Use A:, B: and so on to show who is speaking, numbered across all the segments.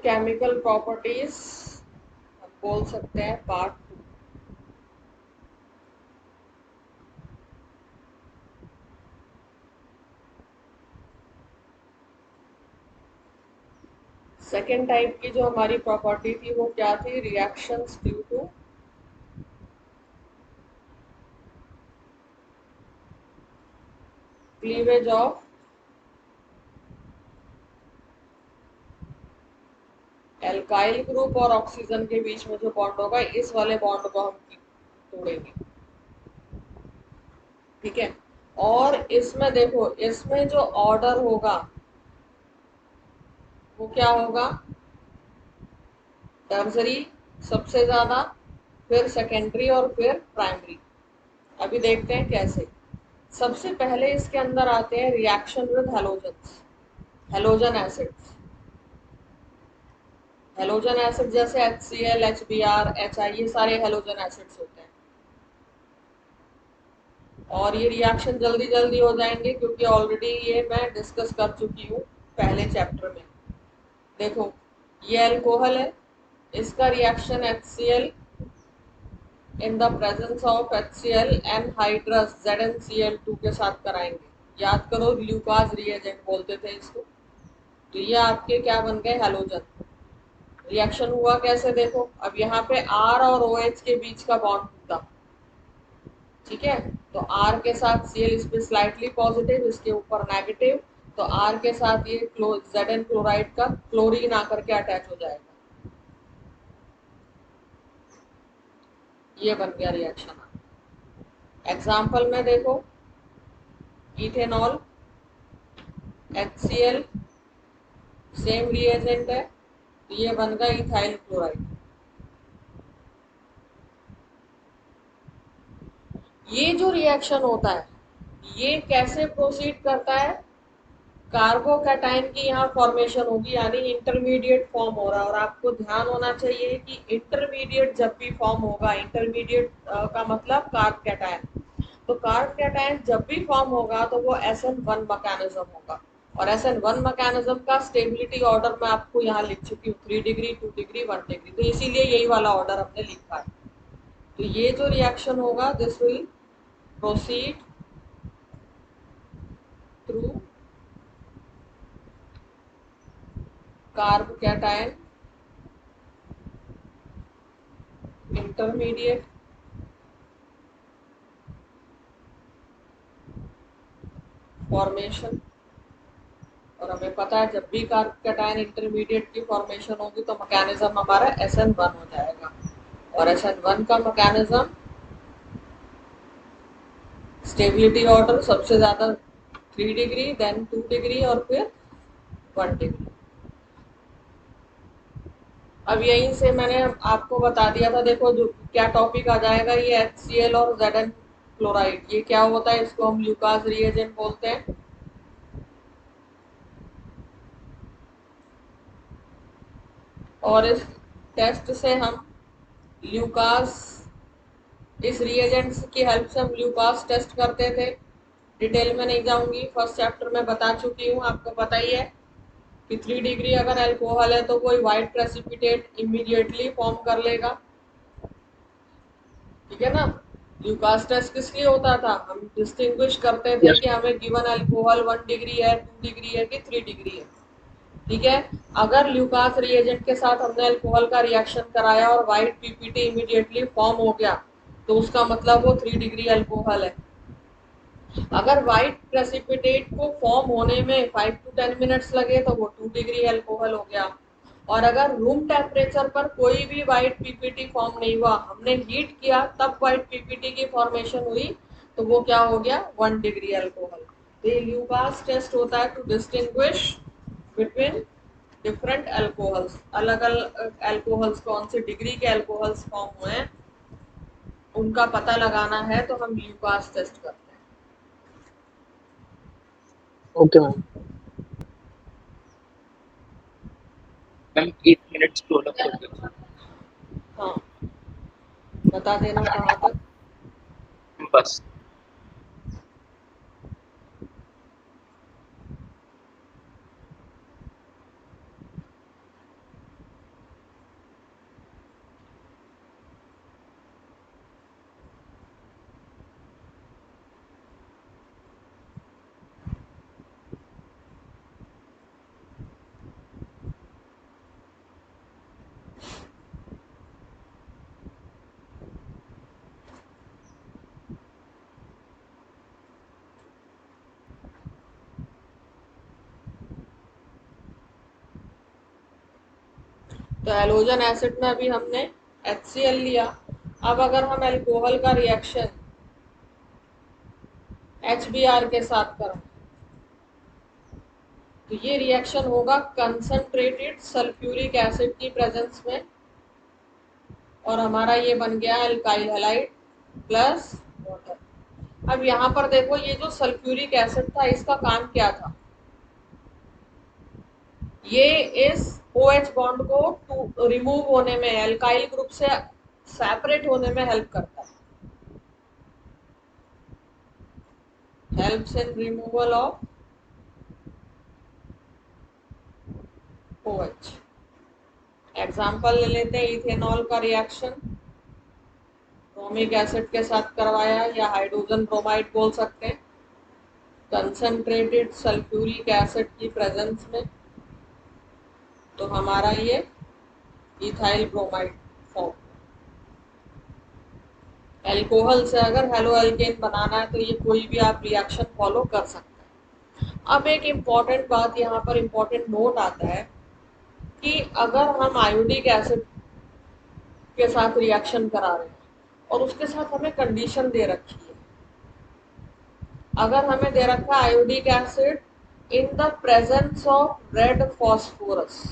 A: Chemical properties हम बोल सकते हैं पार्ट 2। सेकेंड टाइप की जो हमारी प्रॉपर्टी थी वो क्या थी? Reactions due to cleavage of alkyl group और ऑक्सीजन के बीच में जो बॉन्ड होगा, इस वाले बॉन्ड को हम तोड़ेंगे। ठीक है। और इसमें देखो, इसमें जो ऑर्डर होगा वो क्या होगा? टर्सरी सबसे ज्यादा, फिर सेकेंडरी और फिर प्राइमरी। अभी देखते हैं कैसे। सबसे पहले इसके अंदर आते हैं reaction with halogens, halogen acids. Halogen acid जैसे HCl, HBr, HI, ये सारे हेलोजन एसिड्स होते हैं। और ये रिएक्शन जल्दी जल्दी हो जाएंगे क्योंकि ऑलरेडी ये मैं डिस्कस कर चुकी हूँ पहले चैप्टर में। देखो, ये अल्कोहल है, इसका reaction HCl in the presence of HCl anhydrous ZnCl2 के साथ कराएंगे। याद करो, ल्यूकास रिएजेंट बोलते थे इसको। तो ये आपके क्या बन गए? हेलोजन। रिएक्शन हुआ कैसे? देखो, अब यहाँ पे R और OH के बीच का बॉन्ड टूटा। ठीक है, तो R के साथ Cl इस पे स्लाइटली पॉजिटिव, इसके ऊपर नेगेटिव, तो R के साथ ये Zn क्लोराइड का क्लोरीन आकर के अटैच हो जाएगा। ये बन गया रिएक्शन। एग्जाम्पल में देखो, इथेनॉल, HCl, सेम रिएजेंट है, तो ये बन गया इथाइल क्लोराइड। ये जो रिएक्शन होता है ये कैसे प्रोसीड करता है? कार्बोकैटायन की यहाँ फॉर्मेशन होगी, यानी इंटरमीडिएट फॉर्म हो रहा है। और आपको ध्यान होना चाहिए कि इंटरमीडिएट जब भी फॉर्म होगा, इंटरमीडिएट का मतलब कार्ब कैटायन, तो कार्ब कैटायन जब भी फॉर्म होगा तो वो SN1 मैकेनिज्म होगा। और SN1 मैकेनिज्म का स्टेबिलिटी ऑर्डर मैं आपको यहाँ लिख चुकी हूँ, 3 डिग्री, 2 डिग्री, 1 डिग्री। तो इसीलिए यही वाला ऑर्डर हमने लिखा है। तो ये जो रिएक्शन होगा, this will proceed through carb cation intermediate formation. और हमें पता है जब भी कार्ब कैटायन इंटरमीडिएट की फॉर्मेशन होगी तो मैकेनिज्म हमारा SN1 हो जाएगा। और SN1 का मैकेनिज्म, स्टेबिलिटी ऑर्डर सबसे ज्यादा 3 डिग्री, देन 2 डिग्री और फिर 1 डिग्री। अब यहीं से मैंने आपको बता दिया था, देखो जो क्या टॉपिक आ जाएगा, ये HCl और Zn क्लोराइड, ये क्या होता है? इसको हम ल्यूकास रिएजेंट बोलते हैं। और इस टेस्ट से हम ल्यूकास, इस रिएजेंट्स की हेल्प से हम ल्यूकास टेस्ट करते थे। डिटेल में नहीं जाऊंगी, फर्स्ट चैप्टर में बता चुकी हूँ, आपको पता ही है कि 3 डिग्री अगर अल्कोहल है तो कोई व्हाइट प्रेसिपिटेट इमीडिएटली फॉर्म कर लेगा। ठीक है ना? ल्यूकास टेस्ट किस लिए होता था? हम डिस्टिंग्विश करते थे
B: यस।
A: कि हमें गिवन अल्कोहल 1 डिग्री है, 2 डिग्री है कि 3 डिग्री है। ठीक है, अगर ल्यूकास रिएजेंट के साथ हमने अल्कोहल का रिएक्शन कराया और व्हाइट पीपीटी इमीडिएटली फॉर्म हो गया तो उसका मतलब वो 3 डिग्री अल्कोहल है। अगर व्हाइट प्रेसिपिटेट को फॉर्म होने में 5 to 10 मिनट्स लगे तो वो 2 डिग्री अल्कोहल हो गया। और अगर रूम टेम्परेचर पर कोई भी व्हाइट पीपीटी फॉर्म नहीं हुआ, हमने हीट किया तब व्हाइट पीपीटी की फॉर्मेशन हुई, तो वो क्या हो गया? 1 डिग्री अल्कोहल। तो ये ल्यूकास टेस्ट होता है to distinguish between different alcohols. अलग अलग अल्कोहल्स, कौन से डिग्री के अल्कोहल्स फॉर्म हुए हैं उनका पता लगाना है, तो हम ल्यूकास टेस्ट करते हैं।
B: Okay ma'am.
C: Ma'am 8 minutes total कर दो।
A: हाँ, बता देना कहाँ तक।
C: बस
A: तो हैलोजन एसिड में अभी हमने HCl लिया। अब अगर हम अल्कोहल का रिएक्शन HBr के साथ करें तो ये रिएक्शन होगा कंसंट्रेटेड सल्फ्यूरिक एसिड की प्रेजेंस में, और हमारा ये बन गया अल्काइल हैलाइड प्लस वाटर। अब यहाँ पर देखो, ये जो सल्फ्यूरिक एसिड था इसका काम क्या था? ये इस OH बॉन्ड को रिमूव होने में, अल्काइल ग्रुप से सेपरेट होने में हेल्प करता है, helps in removal of OH। Example ले लेते हैं, इथेनॉल का रिएक्शन ब्रोमिक एसिड के साथ करवाया, या हाइड्रोजन ब्रोमाइड बोल सकते हैं, कंसंट्रेटेड सल्फ्यूरिक एसिड की प्रेजेंस में, तो हमारा ये इथाइल ब्रोमाइड फॉर्म। एल्कोहल से अगर हेलो एल्केन बनाना है तो ये कोई भी आप रिएक्शन फॉलो कर सकते हैं। अब एक इम्पॉर्टेंट बात यहाँ पर, इम्पॉर्टेंट नोट आता है कि अगर हम आयोडिक एसिड के साथ रिएक्शन करा रहे हैं और उसके साथ हमें कंडीशन दे रखी है, अगर हमें दे रखा है iodic acid in the presence of red phosphorus,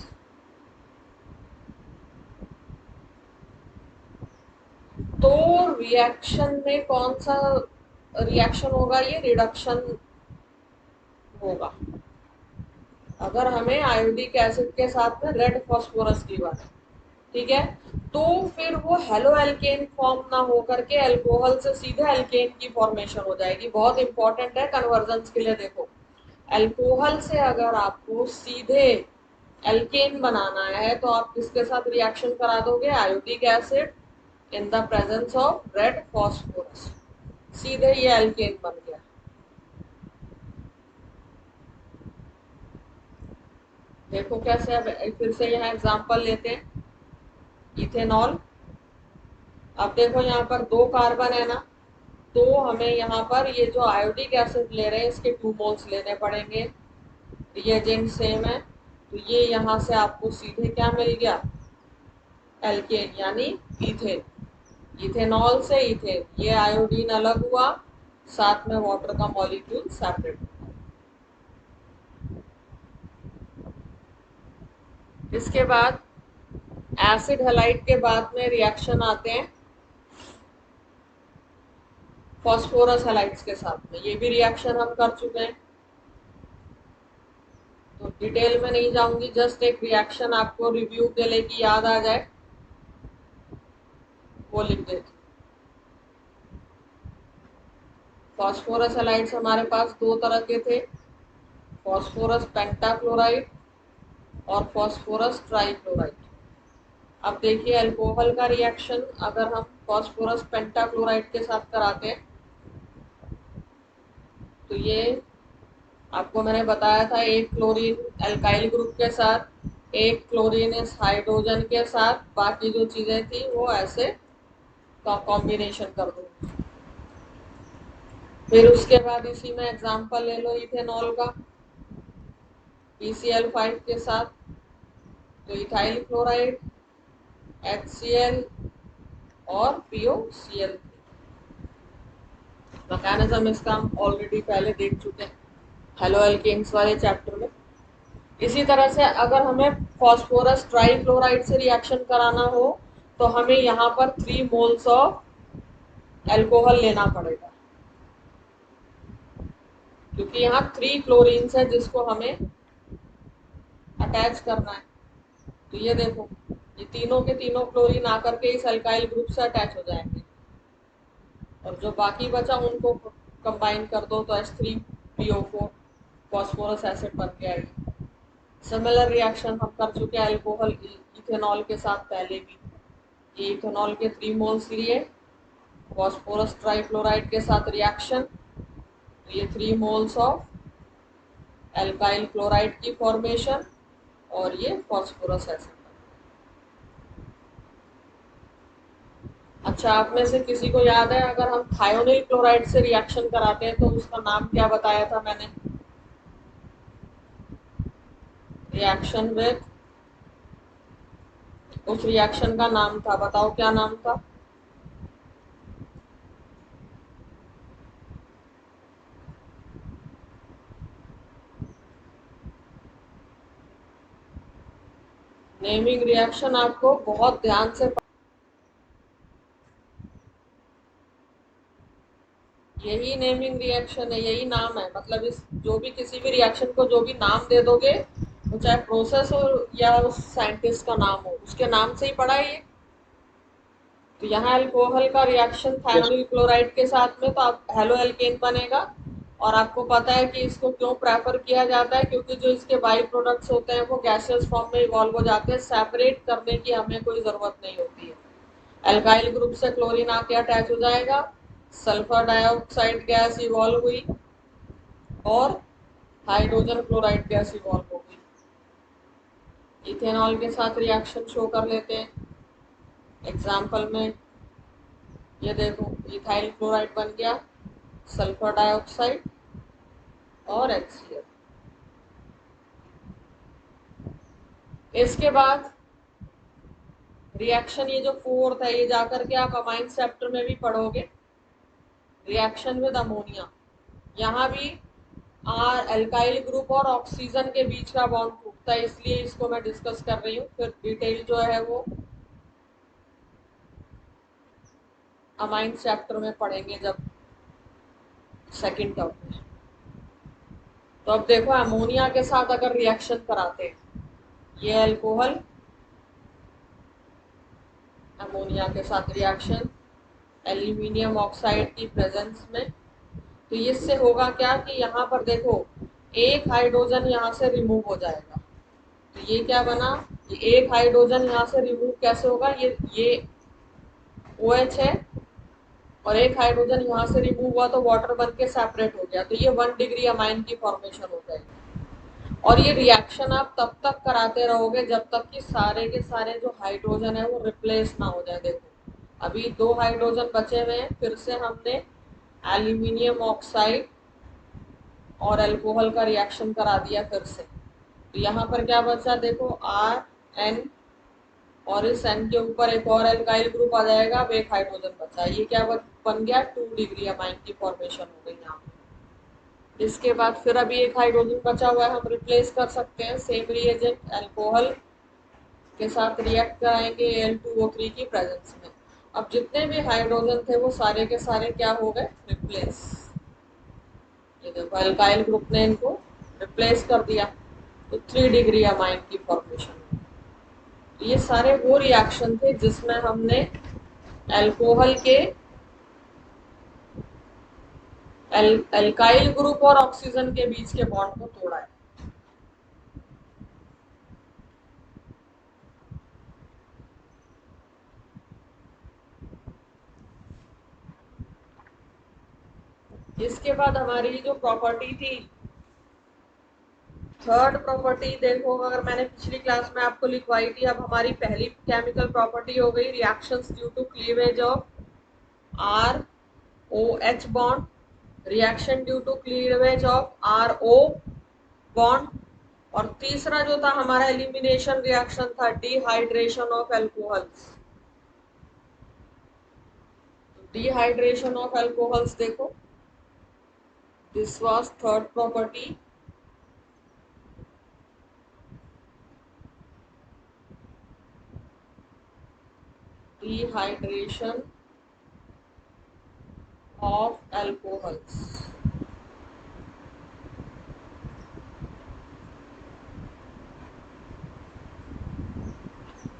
A: तो रिएक्शन में कौन सा रिएक्शन होगा? ये रिडक्शन होगा। अगर हमें आयोडिक एसिड के साथ में रेड फॉस्फोरस की बात है, ठीक है, तो फिर वो हेलो एल्केन फॉर्म ना हो करके अल्कोहल से सीधे एल्केन की फॉर्मेशन हो जाएगी। बहुत इंपॉर्टेंट है कन्वर्जन के लिए। देखो, अल्कोहल से अगर आपको सीधे एल्केन बनाना है तो आप किसके साथ रिएक्शन करा दोगे? Iodic acid in the presence of red phosphorus, सीधे ये एल्केन बन गया। देखो कैसे। अब फिर से यहाँ एग्जांपल लेते हैं, इथेनॉल। अब देखो यहाँ पर 2 कार्बन है ना, तो हमें यहाँ पर ये जो आयोडिक एसिड ले रहे हैं इसके 2 मोल्स लेने पड़ेंगे। रिएजेंट सेम है, तो ये यहाँ से आपको सीधे क्या मिल गया? एल्केन यानी इथेन। इथेनॉल से इथेन, ये आयोडीन अलग हुआ, साथ में वाटर का मॉलिक्यूल सेपरेट हुआ। इसके बाद एसिड हैलाइड के बाद में रिएक्शन आते हैं फॉस्फोरस हैलाइड्स के साथ में। ये भी रिएक्शन हम कर चुके हैं, तो डिटेल में नहीं जाऊंगी, जस्ट एक रिएक्शन आपको रिव्यू के लिए कि याद आ जाए वो लिख देती। फॉस्फोरस हैलाइड्स हमारे पास 2 तरह के थे, फॉस्फोरस पेंटाक्लोराइड और फॉस्फोरस ट्राइक्लोराइड। अब देखिए, अल्कोहल का रिएक्शन अगर हम फॉस्फोरस पेंटाक्लोराइड के साथ कराते हैं तो ये आपको मैंने बताया था, एक क्लोरीन अल्काइल ग्रुप के साथ, एक क्लोरीन इस हाइड्रोजन के साथ, बाकी जो चीजें थी वो ऐसे कॉम्बिनेशन कर दूंगी। फिर उसके बाद इसी में एग्जांपल ले लो इथेनॉल का, PCl5 के साथ, तो इथाइल क्लोराइड, HCl और POCl। मैकेनिज्म इसका हम ऑलरेडी पहले देख चुके हैं हेलो एल्केन्स वाले चैप्टर में। इसी तरह से अगर हमें फॉस्फोरस ट्राइक्लोराइड से रिएक्शन कराना हो तो हमें यहाँ पर 3 मोल्स ऑफ एल्कोहल लेना पड़ेगा, क्योंकि यहाँ 3 क्लोरीन्स है जिसको हमें अटैच करना है। तो ये देखो, ये तीनों के तीनों क्लोरीन आकर के इस अल्काइल ग्रुप से अटैच हो जाएंगे, और जो बाकी बचा उनको कंबाइन कर दो तो H3PO4 फॉस्फोरस एसिड बन के आएगी। सिमिलर रिएक्शन हम कर चुके हैं अल्कोहल इथेनॉल के साथ पहले भी। ये इथेनॉल के 3 मोल्स लिए, फॉस्फोरस ट्राइक्लोराइड के साथ रिएक्शन, तो ये 3 मोल्स ऑफ एल्काइल क्लोराइड की फॉर्मेशन, और ये फॉस्फोरस एसिड। अच्छा, आप में से किसी को याद है अगर हम थायोनिल क्लोराइड से रिएक्शन कराते हैं तो उसका नाम क्या बताया था मैंने? रिएक्शन विद उस रिएक्शन का नाम था, बताओ क्या नाम था? नेमिंग रिएक्शन आपको बहुत ध्यान से, यही नेमिंग रिएक्शन है, यही नाम है। मतलब इस जो भी किसी भी रिएक्शन को जो भी नाम दे दोगे, वो चाहे प्रोसेस हो या उस साइंटिस्ट का नाम हो, उसके नाम से ही पड़ा है ये। तो यहाँ अल्कोहल का रिएक्शन
C: Yes.
A: थायरोनिल क्लोराइड के साथ में, तो आप हेलो एल्केन बनेगा। और आपको पता है कि इसको क्यों प्रेफर किया जाता है, क्योंकि जो इसके बाई प्रोडक्ट्स होते हैं वो गैसियस फॉर्म में इवॉल्व हो जाते हैं, सेपरेट करने की हमें कोई जरूरत नहीं होती है। एल्काइल ग्रुप से क्लोरीन आके अटैच हो जाएगा, सल्फर डाइऑक्साइड गैस इवॉल्व हुई और हाइड्रोजन क्लोराइड गैस इवॉल्व हो गई। इथेनॉल के साथ रिएक्शन शो कर लेते हैं। एग्जाम्पल में ये देखो, इथाइल क्लोराइड बन गया, सल्फर डाइऑक्साइड और HCl। इसके बाद रिएक्शन ये जो फोर्थ है, ये जाकर के आप अमाइन चैप्टर में भी पढ़ोगे, रिएक्शन विद अमोनिया। यहाँ भी अल्काइल ग्रुप और ऑक्सीजन के बीच का बॉन्ड टूटता है, इसलिए इसको मैं डिस्कस कर रही हूँ। फिर डिटेल जो है वो अमाइन चैप्टर में पढ़ेंगे जब सेकंड टर्म में। तो अब देखो, अमोनिया के साथ अगर रिएक्शन कराते हैं, ये अल्कोहल अमोनिया के साथ रिएक्शन एल्यूमिनियम ऑक्साइड की प्रेजेंस में, तो इससे होगा क्या कि यहाँ पर देखो, एक हाइड्रोजन यहाँ से रिमूव हो जाएगा। तो ये क्या बना, ये एक हाइड्रोजन यहाँ से रिमूव कैसे होगा, ये OH है और एक हाइड्रोजन यहाँ से रिमूव हुआ तो वाटर बन के सेपरेट हो गया, तो ये 1 डिग्री अमाइन की फॉर्मेशन हो जाएगी। और ये रिएक्शन आप तब तक कराते रहोगे जब तक कि सारे के सारे जो हाइड्रोजन है वो रिप्लेस ना हो जाए। देखो अभी 2 हाइड्रोजन बचे हुए हैं, फिर से हमने एल्यूमिनियम ऑक्साइड और अल्कोहल का रिएक्शन करा दिया फिर से। तो यहाँ पर क्या बचा, देखो RN, और इस N के ऊपर एक और एल्काइल ग्रुप आ जाएगा, अब एक हाइड्रोजन बचा। ये क्या बन गया, 2 डिग्री अमाइन की फॉर्मेशन हो गई यहाँ पे। इसके बाद फिर अभी एक हाइड्रोजन बचा हुआ है, हम रिप्लेस कर सकते हैं। सेम रिएजेंट अल्कोहल के साथ रिएक्ट कराएंगे Al2O3 की प्रेजेंस में। अब जितने भी हाइड्रोजन थे वो सारे के सारे क्या हो गए, रिप्लेस। ये देखो अल्काइल ग्रुप ने इनको रिप्लेस कर दिया, तो 3 डिग्री अमाइन की फॉर्मेशन। तो ये सारे वो रिएक्शन थे जिसमें हमने अल्कोहल के अल्काइल ग्रुप और ऑक्सीजन के बीच के बॉन्ड को तोड़ा है। इसके बाद हमारी जो प्रॉपर्टी थी, थर्ड प्रॉपर्टी देखो, अगर मैंने पिछली क्लास में आपको लिखवाई थी, अब हमारी पहली केमिकल प्रॉपर्टी हो गई reactions due to cleavage of ROH bond, reaction due to cleavage of RO bond, और तीसरा जो था हमारा एलिमिनेशन रिएक्शन था dehydration of alcohols. Dehydration of alcohols देखो, this was third property. Dehydration of alcohols.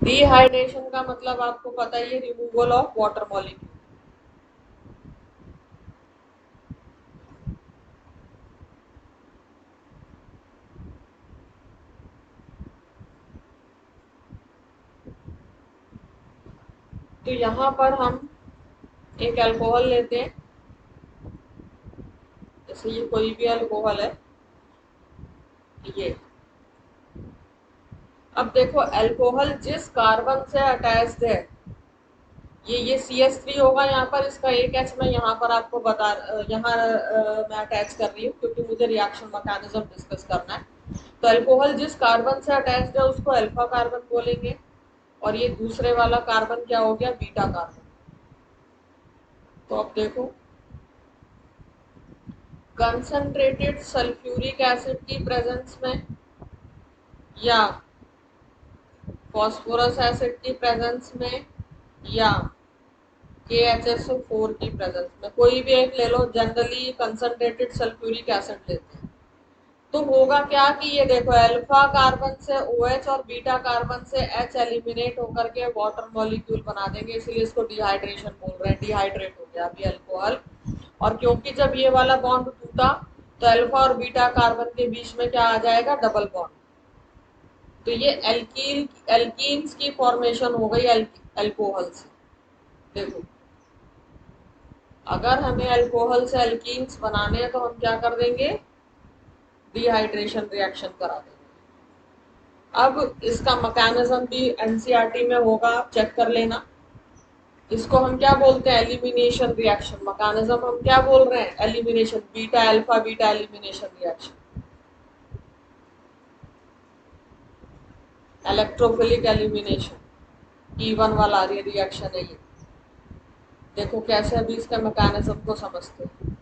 A: Dehydration का मतलब आपको पता ही है, रिमूवल ऑफ वाटर मॉलिक्यूल। तो यहाँ पर हम एक अल्कोहल लेते हैं, जैसे ये कोई भी अल्कोहल है ये। अब देखो अल्कोहल जिस कार्बन से अटैच्ड है, ये CH3 होगा यहाँ पर, इसका एक H मैं यहाँ पर आपको यहाँ मैं अटैच कर रही हूँ क्योंकि मुझे रिएक्शन मैकेनिज्म डिस्कस करना है। तो अल्कोहल जिस कार्बन से अटैच्ड है उसको अल्फा कार्बन बोलेंगे, और ये दूसरे वाला कार्बन क्या हो गया, बीटा कार्बन। तो अब देखो, कंसंट्रेटेड सल्फ्यूरिक एसिड की प्रेजेंस में या फॉस्फोरस एसिड की प्रेजेंस में या KHSO4 की प्रेजेंस में, कोई भी एक ले लो, जनरली कंसंट्रेटेड सल्फ्यूरिक एसिड लेते हैं। तो होगा क्या कि ये देखो, अल्फा कार्बन से OH और बीटा कार्बन से H एलिमिनेट होकर के वाटर मॉलिक्यूल बना देंगे, इसलिए इसको डिहाइड्रेशन बोल रहे हैं, डिहाइड्रेट हो गया अभी अल्कोहल। और क्योंकि जब ये वाला बॉन्ड टूटा तो अल्फा और बीटा कार्बन के बीच में क्या आ जाएगा, डबल बॉन्ड। तो ये एल्कीन्स की फॉर्मेशन हो गई अल्कोहल से। देखो, अगर हमें अल्कोहल से एल्कीन्स बनाने हैं तो हम क्या कर देंगे, डिहाइड्रेशन रिएक्शन करा देंगे। अब इसका मैकेनिज्म भी एनसीईआरटी में होगा, आप चेक कर लेना। इसको हम क्या बोलते हैं, एलिमिनेशन रिएक्शन। मैकेनिज्म हम क्या बोल रहे हैं, elimination, beta alpha beta elimination reaction, electrophilic elimination, E1 वाला रिएक्शन है ये। देखो कैसे अभी इसका मैकेनिज्म को समझते हैं।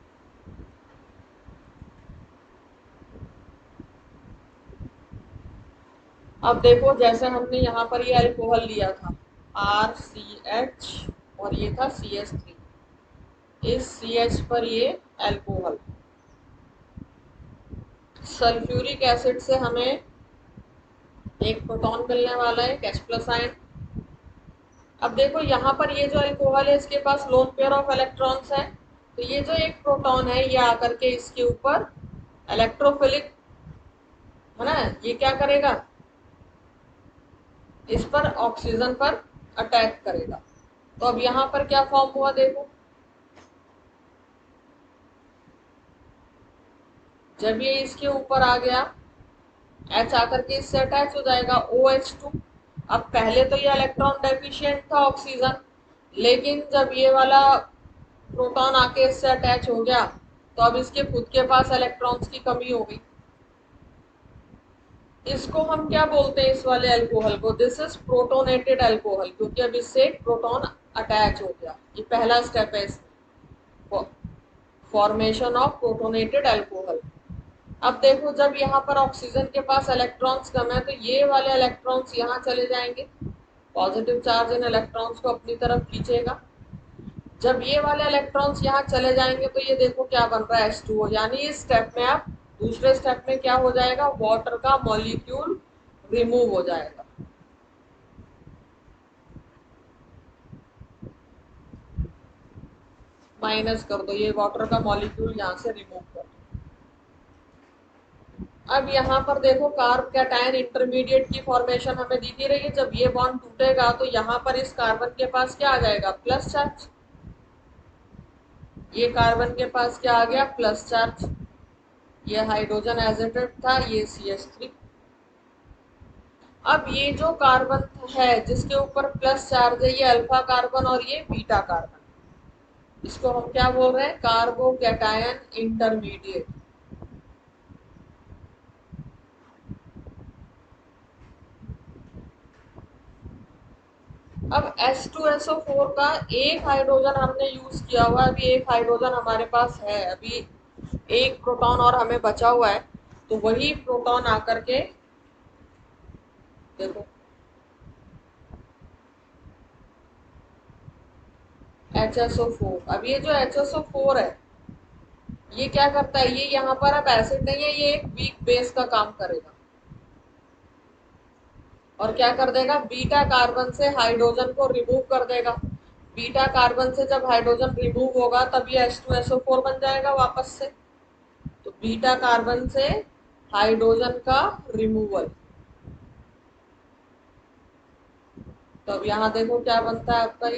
A: अब देखो, जैसे हमने यहाँ पर ये अल्कोहल लिया था RCH और ये था CH3, इस CH पर ये अल्कोहल, सल्फ्यूरिक एसिड से हमें एक प्रोटॉन मिलने वाला है, H+ आयन। अब देखो यहाँ पर ये जो अल्कोहल है इसके पास लोन पेयर ऑफ इलेक्ट्रॉन्स है, तो ये जो एक प्रोटॉन है ये आकर के इसके ऊपर इलेक्ट्रोफिलिक है ना, ये क्या करेगा, इस पर ऑक्सीजन पर अटैक करेगा। तो अब यहाँ पर क्या फॉर्म हुआ, देखो, जब ये इसके ऊपर आ गया, H आकर के इससे अटैच हो जाएगा, OH2। अब पहले तो ये इलेक्ट्रॉन डेफिशिएंट था ऑक्सीजन, लेकिन जब ये वाला प्रोटॉन आके इससे अटैच हो गया तो अब इसके खुद के पास इलेक्ट्रॉन्स की कमी हो गई। इसको हम क्या बोलते हैं, इस वाले अल्कोहल को, दिस इज प्रोटोनेटेड अल्कोहल, क्योंकि अब इससे एक प्रोटॉन अटैच हो गया। ये पहला स्टेप है इसमें, फॉर्मेशन ऑफ प्रोटोनेटेड अल्कोहल। अब देखो, जब यहाँ पर ऑक्सीजन के पास इलेक्ट्रॉन्स कम है तो ये वाले इलेक्ट्रॉन्स यहाँ चले जाएंगे, पॉजिटिव चार्ज इन इलेक्ट्रॉन्स को अपनी तरफ खींचेगा। जब ये वाले इलेक्ट्रॉन्स यहाँ चले जाएंगे तो ये देखो क्या बन रहा है, H2O। यानी इस स्टेप में, आप दूसरे स्टेप में क्या हो जाएगा, वाटर का मॉलिक्यूल रिमूव हो जाएगा। माइनस कर दो, ये वाटर का मॉलिक्यूल यहाँ से रिमूव कर दो। अब यहाँ पर देखो, कार्ब कैटायन इंटरमीडिएट की फॉर्मेशन हमें दिखी रही है। जब ये बॉन्ड टूटेगा तो यहाँ पर इस कार्बन के पास क्या आ जाएगा, प्लस चार्ज। ये कार्बन के पास क्या आ गया, प्लस चार्ज। ये हाइड्रोजन एजेटेड था, ये CH3। अब ये जो कार्बन है जिसके ऊपर प्लस चार्ज है, ये अल्फा कार्बन और ये बीटा कार्बन, इसको हम क्या बोल रहे हैं, कार्बो कैटायन इंटरमीडिएट। अब H2SO4 का एक हाइड्रोजन हमने यूज किया हुआ है, अभी एक हाइड्रोजन हमारे पास है, अभी एक प्रोटॉन और हमें बचा हुआ है। तो वही प्रोटॉन आकर के देखो, HSO4, अब ये जो HSO4 है ये क्या करता है, ये यहाँ पर अब एसिड नहीं है, ये एक वीक बेस का काम करेगा और क्या कर देगा, बीटा कार्बन से हाइड्रोजन को रिमूव कर देगा। बीटा कार्बन से जब हाइड्रोजन रिमूव होगा तब ये H2SO4 बन जाएगा वापस से। तो बीटा कार्बन से हाइड्रोजन का रिमूवल। तो अब यहाँ देखो क्या बनता है आपका,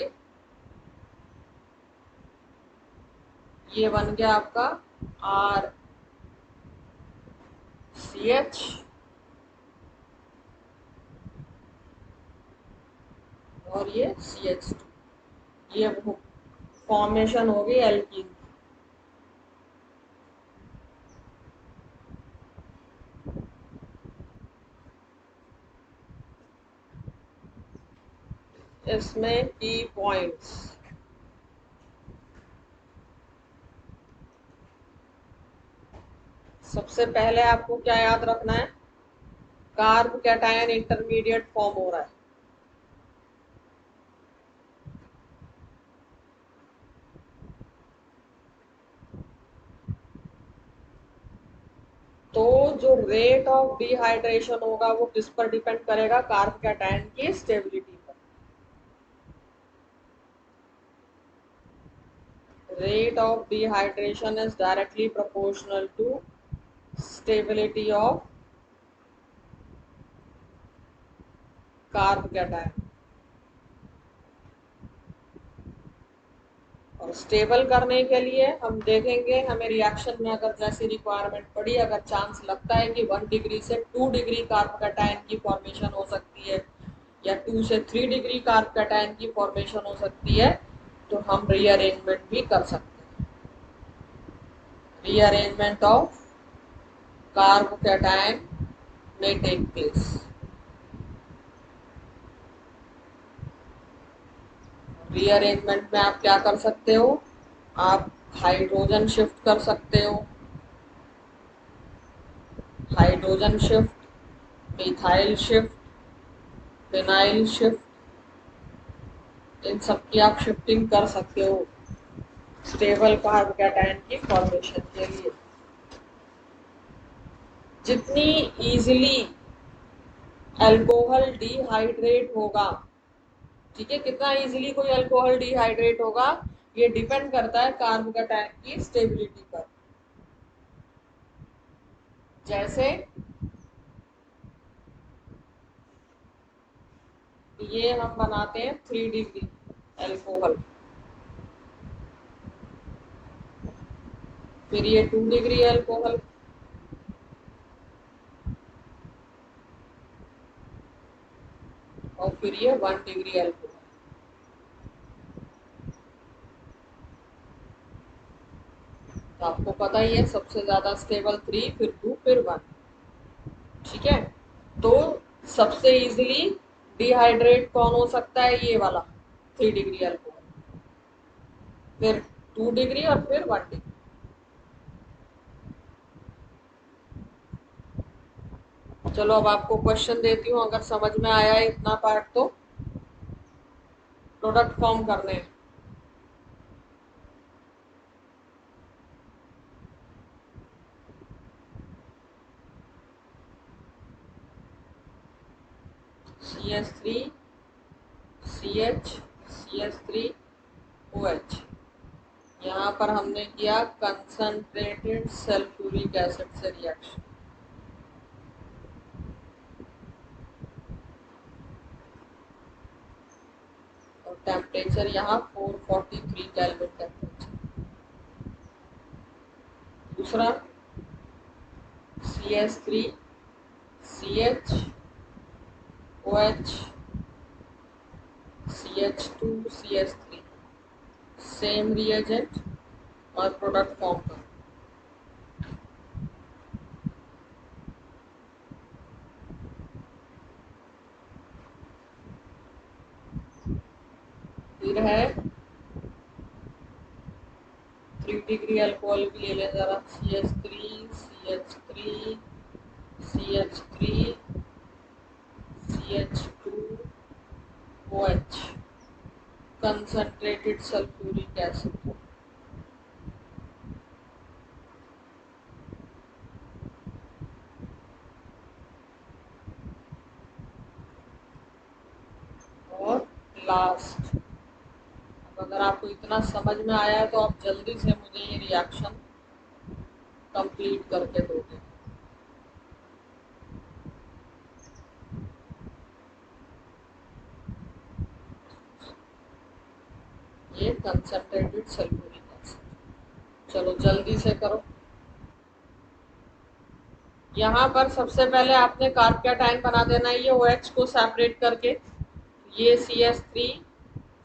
A: ये बन गया आपका RCH और ये CH2, ये फॉर्मेशन हो गई एल्कीन। इसमें की पॉइंट्स, सबसे पहले आपको क्या याद रखना है, कार्ब कैटायन इंटरमीडिएट फॉर्म हो रहा है। तो जो रेट ऑफ डिहाइड्रेशन होगा वो किस पर डिपेंड करेगा, कार्ब कैटायन की स्टेबिलिटी पर। Rate of dehydration is directly proportional to stability of carb cation। और स्टेबल करने के लिए हम देखेंगे, हमें रिएक्शन में अगर जैसी रिक्वायरमेंट पड़ी, अगर चांस लगता है कि 1 डिग्री से 2 डिग्री कार्ब कैटायन की फॉर्मेशन हो सकती है या 2 से 3 डिग्री कार्ब कैटायन की फॉर्मेशन हो सकती है, तो हम रीअरेंजमेंट भी कर सकते हैं। Rearrangement of carb cation may take place। Rearrangement में आप क्या कर सकते हो, आप हाइड्रोजन शिफ्ट कर सकते हो, hydrogen shift, methyl shift, phenyl shift, इन सब की आप शिफ्टिंग कर सकते हो स्टेबल कार्ब कैटायन की फॉर्मेशन के लिए। जितनी इजीली अल्कोहल डिहाइड्रेट होगा, ठीक है, कितना इजीली कोई अल्कोहल डिहाइड्रेट होगा, ये डिपेंड करता है कार्ब कैटायन की स्टेबिलिटी पर। जैसे ये हम बनाते हैं 3 डिग्री अल्कोहल, फिर ये 2 डिग्री अल्कोहल, और फिर ये 1 डिग्री अल्कोहल। तो आपको पता ही है, सबसे ज्यादा स्टेबल 3, फिर 2, फिर 1। ठीक है, तो सबसे इजीली डिहाइड्रेट कौन हो सकता है, ये वाला 3 डिग्री अल्कोहल, फिर 2 डिग्री और फिर 1 डिग्री। चलो अब आपको क्वेश्चन देती हूँ, अगर समझ में आया है इतना पार्ट तो प्रोडक्ट फॉर्म करने हैं। CH3 CH CH3OH, यहाँ पर हमने किया कंसंट्रेटेड सल्फ्यूरिक एसिड से रिएक्शन, और टेम्परेचर यहाँ 443 केल्विन टेम्परेचर। दूसरा CH3 CH CH2 CH3, same reagent और प्रोडक्ट फॉर्म करो। फिर है 3 डिग्री अल्कोहल भी ले लें जरा, CH3 CH3 CH3 CH2OH, concentrated sulphuric acid. और लास्ट, अगर आपको इतना समझ में आया है तो आप जल्दी से मुझे ये रिएक्शन कंप्लीट करके दोगे। ये कंसंट्रेटेड सल्फ्यूरिक एसिड, चलो जल्दी से करो। यहाँ पर सबसे पहले आपने कार्ब कैटायन बना देना है, ये OH को सेपरेट करके, ये CH3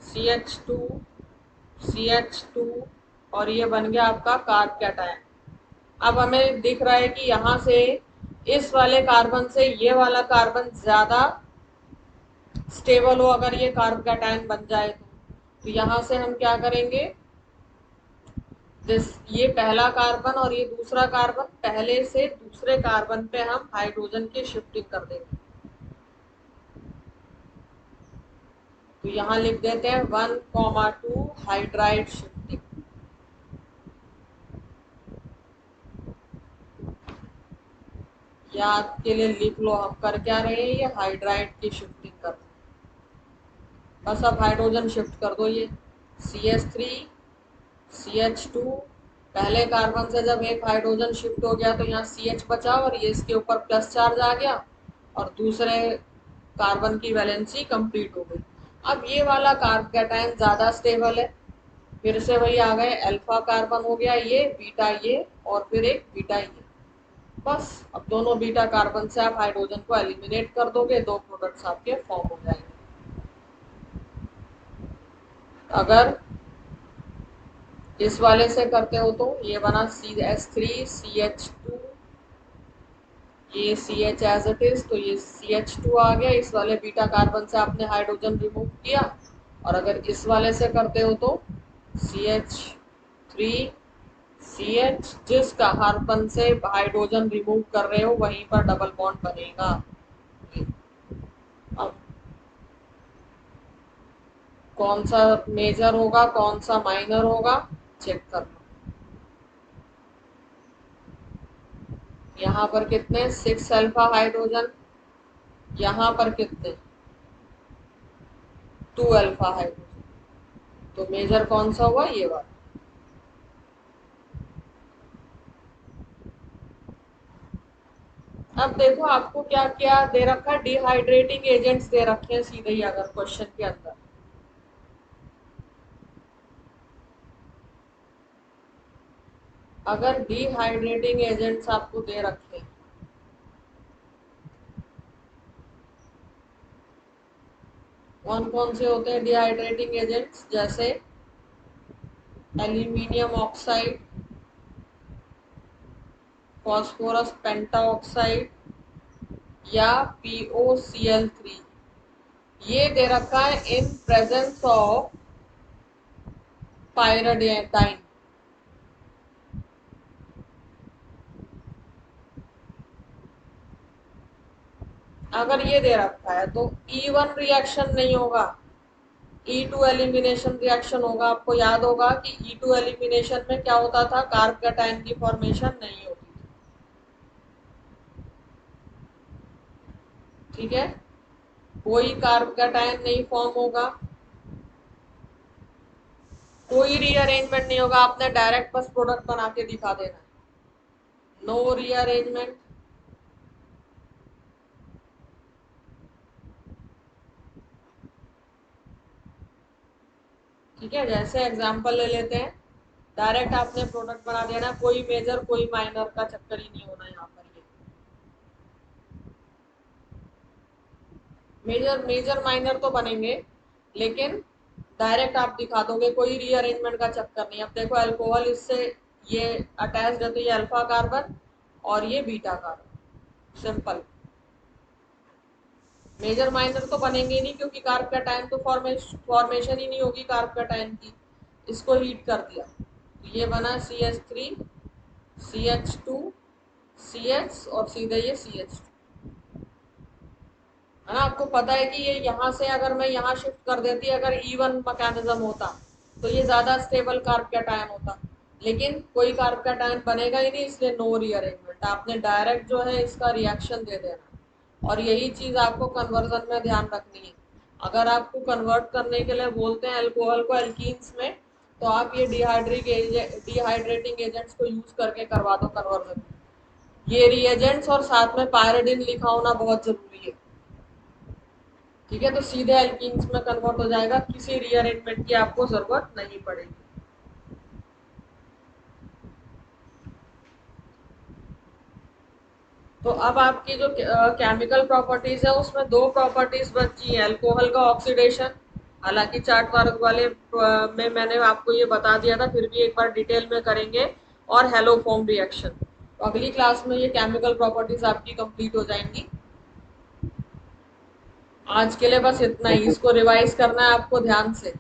A: CH2 CH2 और ये बन गया आपका कार्ब कैटायन। अब हमें दिख रहा है कि यहाँ से इस वाले कार्बन से ये वाला कार्बन ज्यादा स्टेबल हो अगर ये कार्ब कैटायन बन जाए तो यहां से हम क्या करेंगे, ये पहला कार्बन और ये दूसरा कार्बन, पहले से दूसरे कार्बन पे हम हाइड्रोजन की शिफ्टिंग कर देंगे। तो यहां लिख देते हैं 1,2 हाइड्राइड शिफ्टिंग। याद के लिए लिख लो, हम कर क्या रहे हैं, ये हाइड्राइड की शिफ्टिंग कर रहे हैं। बस अब हाइड्रोजन शिफ्ट कर दो, ये CH3 CH2, पहले कार्बन से जब एक हाइड्रोजन शिफ्ट हो गया तो यहाँ CH बचा और ये इसके ऊपर प्लस चार्ज आ गया और दूसरे कार्बन की वैलेंसी कंप्लीट हो गई। अब ये वाला कार्ब कैटायन ज्यादा स्टेबल है, फिर से वही आ गए, अल्फा कार्बन हो गया ये, बीटा ये और फिर एक बीटा ये। बस अब दोनों बीटा कार्बन से आप हाइड्रोजन को एलिमिनेट कर दोगे, दो प्रोडक्ट्स आपके फॉर्म हो जाएंगे। अगर इस वाले से करते हो तो ये बना CH3 CH2, ये CH एज इट इज, तो ये CH2 आ गया। इस वाले बीटा कार्बन से आपने हाइड्रोजन रिमूव किया। और अगर इस वाले से करते हो तो CH3 CH, जिस कार्बन से हाइड्रोजन रिमूव कर रहे हो वहीं पर डबल बॉन्ड बनेगा। अब कौन सा मेजर होगा कौन सा माइनर होगा चेक कर लो। यहाँ पर कितने 6 अल्फा हाइड्रोजन, यहाँ पर कितने 2 अल्फा हाइड्रोजन, तो मेजर कौन सा हुआ, ये वाला। अब देखो आपको क्या क्या दे रखा है, डिहाइड्रेटिंग एजेंट्स दे रखे हैं सीधे ही अगर क्वेश्चन के अंदर। अगर डिहाइड्रेटिंग एजेंट्स आपको दे रखे हैं, कौन कौन से होते हैं डिहाइड्रेटिंग एजेंट्स, जैसे एल्यूमिनियम ऑक्साइड, फॉस्फोरस पेंटाऑक्साइड या POCl3, ये दे रखा है इन प्रेजेंस ऑफ पायरिडाइन। अगर ये दे रखा है तो E1 रिएक्शन नहीं होगा, E2 एलिमिनेशन रिएक्शन होगा। आपको याद होगा कि E2 एलिमिनेशन में क्या होता था, कार्ब कैटायन की फॉर्मेशन नहीं होती थी। ठीक है, कोई कार्ब कैटायन नहीं फॉर्म होगा, कोई रीअरेंजमेंट नहीं होगा, आपने डायरेक्ट बस प्रोडक्ट बना के दिखा देना है, नो रीअरेंजमेंट। ठीक है, जैसे एग्जांपल ले लेते हैं, डायरेक्ट आपने प्रोडक्ट बना देना, कोई मेजर कोई माइनर का चक्कर ही नहीं होना यहाँ पर। ये मेजर मेजर माइनर तो बनेंगे लेकिन डायरेक्ट आप दिखा दोगे, कोई रीअरेंजमेंट का चक्कर नहीं। अब देखो अल्कोहल इससे ये अटैच्ड है तो ये अल्फा कार्बन और ये beta carbon, simple. Major minor तो बनेंगे ही नहीं क्योंकि कार्ब कैटायन तो फॉर्मेशन ही नहीं होगी कार्ब कैटायन की, इसको हीट कर दिया तो ये बना CH3 CH2 CH और सीधे ये CH2, है ना। आपको पता है कि ये यहाँ से अगर मैं यहाँ शिफ्ट कर देती, अगर E1 मैकेनिज्म होता तो ये ज्यादा स्टेबल कार्ब कैटायन होता, लेकिन कोई कार्ब कैटायन बनेगा ही नहीं, इसलिए नो रीअरेंजमेंट। आपने डायरेक्ट जो है इसका रिएक्शन दे देना, और यही चीज आपको कन्वर्जन में ध्यान रखनी है। अगर आपको कन्वर्ट करने के लिए बोलते हैं अल्कोहल को एल्कीन्स में, तो आप ये डिहाइड्रेटिंग एजेंट्स को यूज करके करवा दो कन्वर्जन। ये रिएजेंट्स और साथ में पायरिडिन लिखा होना बहुत जरूरी है। ठीक है, तो सीधे एल्कीन्स में कन्वर्ट हो जाएगा, किसी रीअरेंजमेंट की आपको जरूरत नहीं पड़ेगी। तो अब आपकी जो केमिकल प्रॉपर्टीज है उसमें दो प्रॉपर्टीज बची है, अल्कोहल का ऑक्सीडेशन, हालांकि चार्ट वर्क वाले में मैंने आपको ये बता दिया था, फिर भी एक बार डिटेल में करेंगे, और हेलोफॉर्म रिएक्शन। तो अगली क्लास में ये केमिकल प्रॉपर्टीज आपकी कंप्लीट हो जाएंगी। आज के लिए बस इतना ही, इसको रिवाइज करना है आपको ध्यान से।